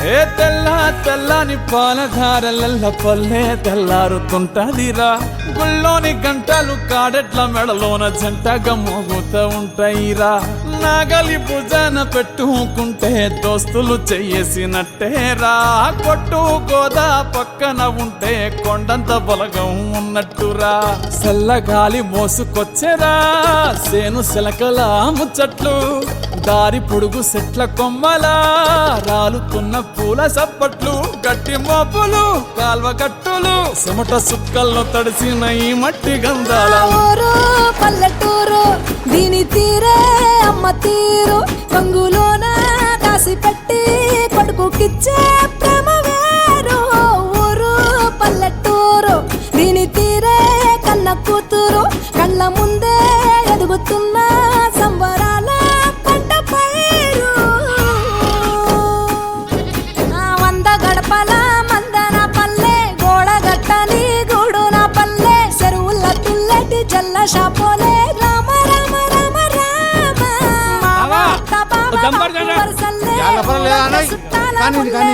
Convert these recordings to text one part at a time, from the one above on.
ఏ తెల్లని పాలధారలల్ల పల్లె తెల్లారుతుంటదిరా. గుళ్ళోని గంటలు కాడెట్ల మెడలోన జంటగా మోగుతూ ఉంటాయిరా. నాగలి భుజాన పెట్టుకుంటే దోస్తులు చెయ్యేసినట్టేరా. కొట్టు గోదా పక్కన ఉంటే కొండంత బలగం ఉన్నట్టురా. చల్లగాలి మోసుకొచ్చెరా సేను శిలకల ముచ్చట్లు. దారి పొడుగు చెట్ల కొమ్మలా రాలుతున్న పూల సప్పట్లు. గట్టి మోపులు కాల్వ గట్టులు చెమట సుక్కల్లో తడిసిన ఈ మట్టి గంధాల ఊరు పల్లెటూరు దీని తీరే అమ్మ తీరు. కంగులోన దాసి పెట్టి కొడుకుకిచ్చే ప్రేమ వేరు. ఊరు పల్లెటూరు దీని తీరే కన్న కూతురు. కళ్ళ ముందే ఎదుగుతున్న సంబరాల పంట పైరు. వంద గడపల మందన పల్లె గోడగట్టని గూడు నా పల్లె. చెరువుల తుల్లటి జల్ల షాపోలే రామ రామ రామ రామ.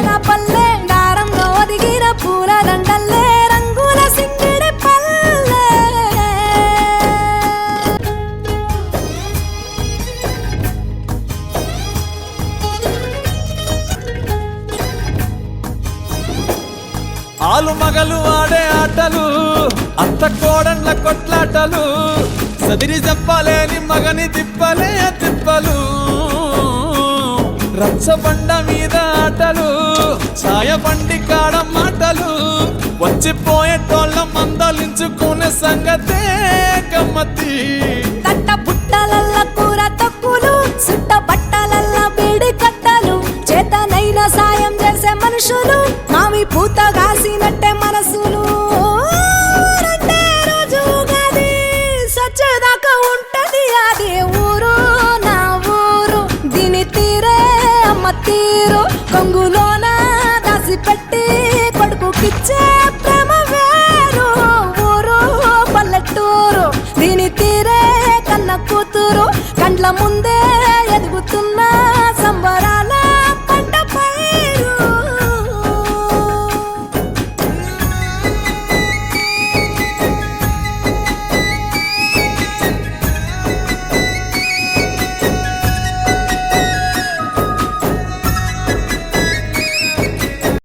నా పల్లె దారంలో ఒదిగిన పూల దండల్లే రంగుల సింగిడి పల్లె. ఆలు మగలు ఆడే ఆటలు అత్త కోడళ్ళ కొట్లాటలు. సదిరి చెప్పలేని మగని తిప్పలే తిప్పలు. రచ్చబండ మీద ఆటలు ఛాయ బండి కాడ మాటలు. వచ్చిపోయేటోళ్ళ మందలించుకునే సంగతే గమ్మతి. తట్ట బుట్టలల్ల కూర తక్కులు సుట్ట బట్టలల్ల బీడి కట్టలు. చేతనైన సాయం చేసే మనుషులు మామి పూత కాసినట్టే మనసులు. రెండే రోజు గది సచ్చేదాకా ఉంటది అది ఊరు నా ఊరు. దీని తీరే అమ్మ తీరు. కొంగులోన దాసి పెట్టి కొడుకుకిచ్చే ప్రేమ వేరు. ఊరు పల్లెటూరు దీని తీరే కన్న కూతురు. కండ్ల ముందే